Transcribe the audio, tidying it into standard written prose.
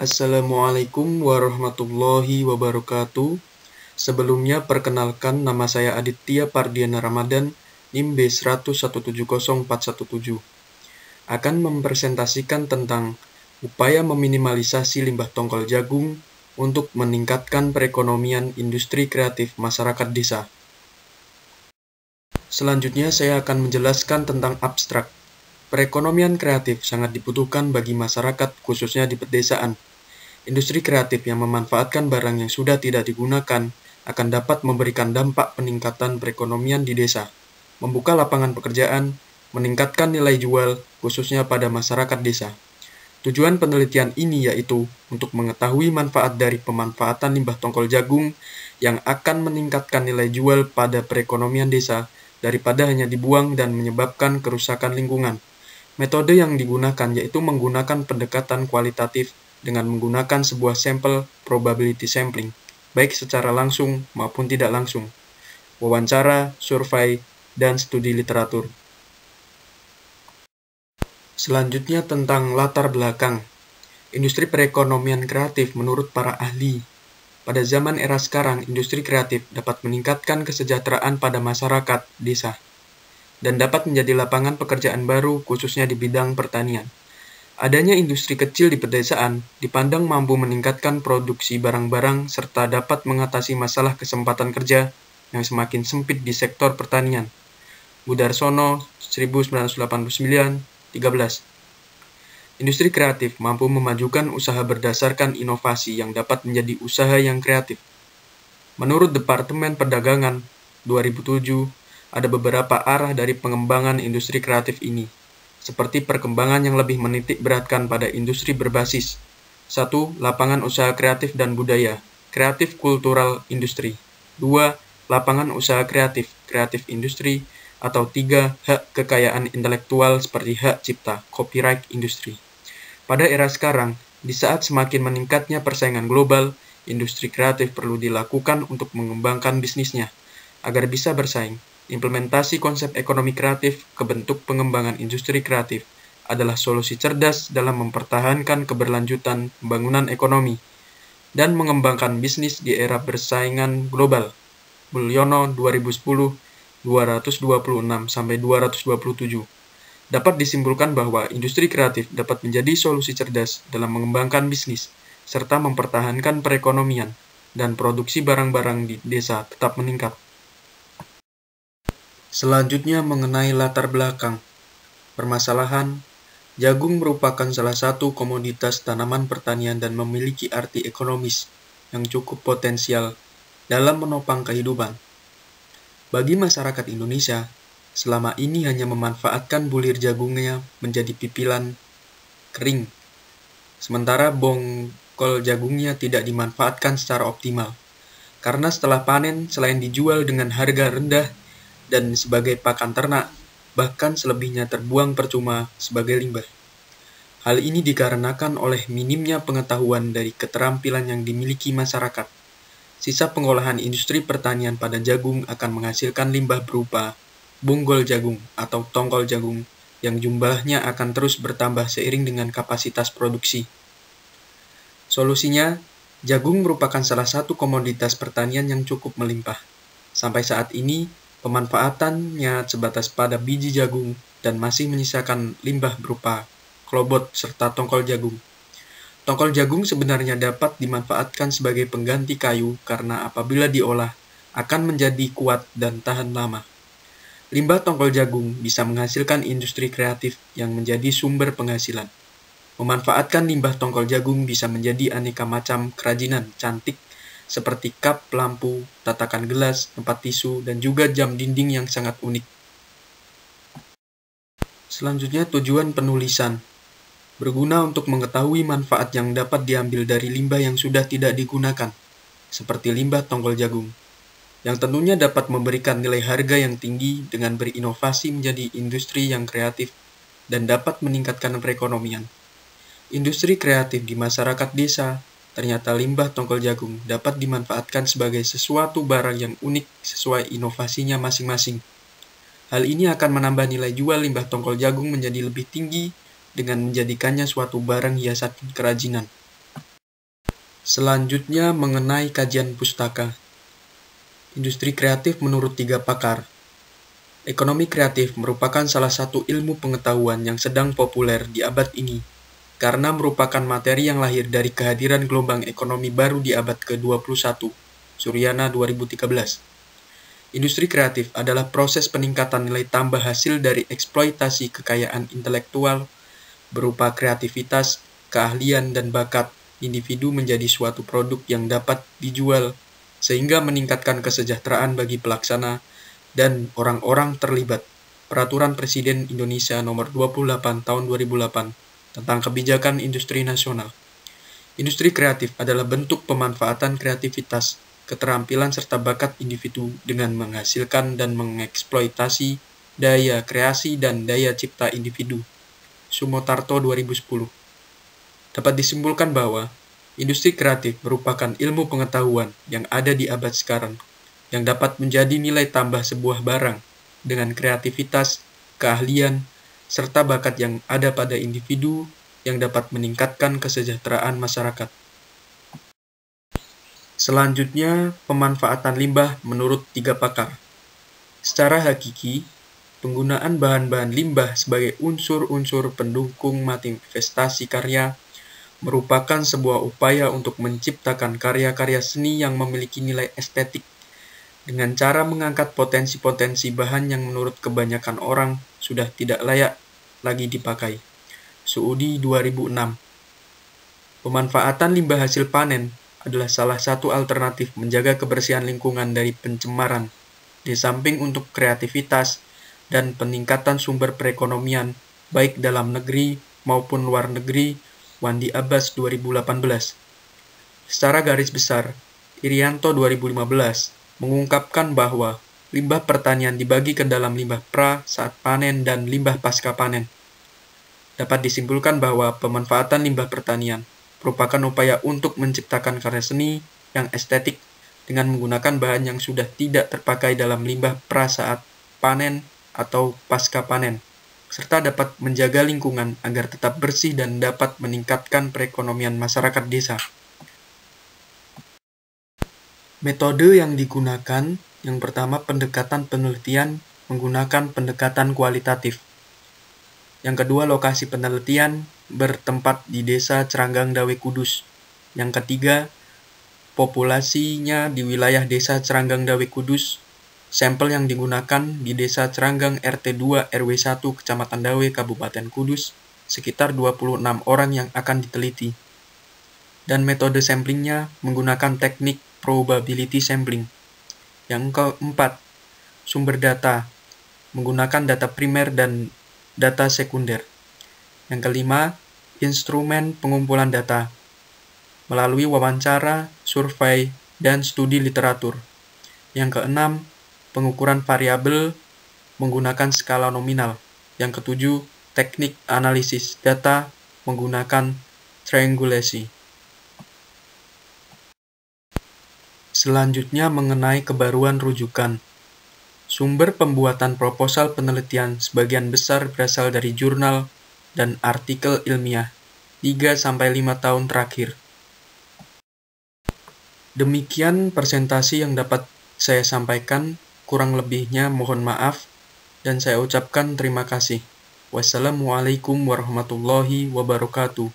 Assalamualaikum warahmatullahi wabarakatuh. Sebelumnya perkenalkan, nama saya Aditya Pardiana Ramadan, NIM B101704117. Akan mempresentasikan tentang upaya meminimalisasi limbah tongkol jagung untuk meningkatkan perekonomian industri kreatif masyarakat desa. Selanjutnya saya akan menjelaskan tentang abstrak. Perekonomian kreatif sangat dibutuhkan bagi masyarakat, khususnya di pedesaan. Industri kreatif yang memanfaatkan barang yang sudah tidak digunakan akan dapat memberikan dampak peningkatan perekonomian di desa, membuka lapangan pekerjaan, meningkatkan nilai jual, khususnya pada masyarakat desa. Tujuan penelitian ini yaitu untuk mengetahui manfaat dari pemanfaatan limbah tongkol jagung yang akan meningkatkan nilai jual pada perekonomian desa daripada hanya dibuang dan menyebabkan kerusakan lingkungan. Metode yang digunakan yaitu menggunakan pendekatan kualitatif dengan menggunakan sebuah sampel probability sampling, baik secara langsung maupun tidak langsung, wawancara, survei, dan studi literatur. Selanjutnya tentang latar belakang. Industri perekonomian kreatif menurut para ahli. Pada zaman era sekarang, industri kreatif dapat meningkatkan kesejahteraan pada masyarakat desa dan dapat menjadi lapangan pekerjaan baru khususnya di bidang pertanian. Adanya industri kecil di pedesaan dipandang mampu meningkatkan produksi barang-barang serta dapat mengatasi masalah kesempatan kerja yang semakin sempit di sektor pertanian. Budarsono 1989-13. Industri kreatif mampu memajukan usaha berdasarkan inovasi yang dapat menjadi usaha yang kreatif. Menurut Departemen Perdagangan 2007, ada beberapa arah dari pengembangan industri kreatif ini, seperti perkembangan yang lebih menitik beratkan pada industri berbasis 1. Lapangan usaha kreatif dan budaya, kreatif kultural industri. 2. Lapangan usaha kreatif, kreatif industri. Atau 3. Hak kekayaan intelektual seperti hak cipta, copyright industri. Pada era sekarang, di saat semakin meningkatnya persaingan global, industri kreatif perlu dilakukan untuk mengembangkan bisnisnya, agar bisa bersaing. Implementasi konsep ekonomi kreatif ke bentuk pengembangan industri kreatif adalah solusi cerdas dalam mempertahankan keberlanjutan pembangunan ekonomi dan mengembangkan bisnis di era persaingan global. Mulyono 2010, 226-227. Dapat disimpulkan bahwa industri kreatif dapat menjadi solusi cerdas dalam mengembangkan bisnis, serta mempertahankan perekonomian, dan produksi barang-barang di desa tetap meningkat. Selanjutnya mengenai latar belakang. Permasalahan, jagung merupakan salah satu komoditas tanaman pertanian dan memiliki arti ekonomis yang cukup potensial dalam menopang kehidupan. Bagi masyarakat Indonesia, selama ini hanya memanfaatkan bulir jagungnya menjadi pipilan kering, sementara bongkol jagungnya tidak dimanfaatkan secara optimal, karena setelah panen selain dijual dengan harga rendah dan sebagai pakan ternak, bahkan selebihnya terbuang percuma sebagai limbah. Hal ini dikarenakan oleh minimnya pengetahuan dari keterampilan yang dimiliki masyarakat. Sisa pengolahan industri pertanian pada jagung akan menghasilkan limbah berupa bonggol jagung atau tongkol jagung yang jumlahnya akan terus bertambah seiring dengan kapasitas produksi. Solusinya, jagung merupakan salah satu komoditas pertanian yang cukup melimpah. Sampai saat ini, pemanfaatannya sebatas pada biji jagung dan masih menyisakan limbah berupa klobot serta tongkol jagung. Tongkol jagung sebenarnya dapat dimanfaatkan sebagai pengganti kayu karena apabila diolah akan menjadi kuat dan tahan lama. Limbah tongkol jagung bisa menghasilkan industri kreatif yang menjadi sumber penghasilan. Memanfaatkan limbah tongkol jagung bisa menjadi aneka macam kerajinan cantik seperti cup, lampu, tatakan gelas, tempat tisu, dan juga jam dinding yang sangat unik. Selanjutnya tujuan penulisan. Berguna untuk mengetahui manfaat yang dapat diambil dari limbah yang sudah tidak digunakan, seperti limbah tongkol jagung, yang tentunya dapat memberikan nilai harga yang tinggi dengan berinovasi menjadi industri yang kreatif dan dapat meningkatkan perekonomian. Industri kreatif di masyarakat desa, ternyata limbah tongkol jagung dapat dimanfaatkan sebagai sesuatu barang yang unik sesuai inovasinya masing-masing. Hal ini akan menambah nilai jual limbah tongkol jagung menjadi lebih tinggi dengan menjadikannya suatu barang hiasan kerajinan. Selanjutnya mengenai kajian pustaka. Industri kreatif menurut 3 pakar. Ekonomi kreatif merupakan salah satu ilmu pengetahuan yang sedang populer di abad ini, karena merupakan materi yang lahir dari kehadiran gelombang ekonomi baru di abad ke-21, Suryana 2013. Industri kreatif adalah proses peningkatan nilai tambah hasil dari eksploitasi kekayaan intelektual berupa kreativitas, keahlian, dan bakat individu menjadi suatu produk yang dapat dijual, sehingga meningkatkan kesejahteraan bagi pelaksana dan orang-orang terlibat. Peraturan Presiden Indonesia Nomor 28 Tahun 2008 tentang Kebijakan Industri Nasional. Industri kreatif adalah bentuk pemanfaatan kreativitas, keterampilan serta bakat individu dengan menghasilkan dan mengeksploitasi daya kreasi dan daya cipta individu. Sumotarto 2010. Dapat disimpulkan bahwa industri kreatif merupakan ilmu pengetahuan yang ada di abad sekarang, yang dapat menjadi nilai tambah sebuah barang dengan kreativitas, keahlian, serta bakat yang ada pada individu yang dapat meningkatkan kesejahteraan masyarakat. Selanjutnya, pemanfaatan limbah menurut 3 pakar. Secara hakiki, penggunaan bahan-bahan limbah sebagai unsur-unsur pendukung manifestasi karya merupakan sebuah upaya untuk menciptakan karya-karya seni yang memiliki nilai estetik dengan cara mengangkat potensi-potensi bahan yang menurut kebanyakan orang sudah tidak layak lagi dipakai. Suudi 2006. Pemanfaatan limbah hasil panen adalah salah satu alternatif menjaga kebersihan lingkungan dari pencemaran, di samping untuk kreativitas dan peningkatan sumber perekonomian baik dalam negeri maupun luar negeri. Wandi Abbas 2018. Secara garis besar, Irianto 2015 mengungkapkan bahwa limbah pertanian dibagi ke dalam limbah pra saat panen dan limbah pasca panen. Dapat disimpulkan bahwa pemanfaatan limbah pertanian merupakan upaya untuk menciptakan karya seni yang estetik dengan menggunakan bahan yang sudah tidak terpakai dalam limbah pra saat panen atau pasca panen, serta dapat menjaga lingkungan agar tetap bersih dan dapat meningkatkan perekonomian masyarakat desa. Metode yang digunakan, yang pertama pendekatan penelitian menggunakan pendekatan kualitatif. Yang kedua lokasi penelitian bertempat di Desa Ceranggang Dawe Kudus. Yang ketiga populasinya di wilayah Desa Ceranggang Dawe Kudus. Sampel yang digunakan di Desa Ceranggang RT 2 RW 1 Kecamatan Dawe Kabupaten Kudus, sekitar 26 orang yang akan diteliti. Dan metode samplingnya menggunakan teknik probability sampling. Yang keempat, sumber data menggunakan data primer dan data sekunder. Yang kelima, instrumen pengumpulan data melalui wawancara, survei, dan studi literatur. Yang keenam, pengukuran variabel menggunakan skala nominal. Yang ketujuh, teknik analisis data menggunakan triangulasi. Selanjutnya mengenai kebaruan rujukan. Sumber pembuatan proposal penelitian sebagian besar berasal dari jurnal dan artikel ilmiah 3-5 tahun terakhir. Demikian presentasi yang dapat saya sampaikan. Kurang lebihnya mohon maaf, dan saya ucapkan terima kasih. Wassalamualaikum warahmatullahi wabarakatuh.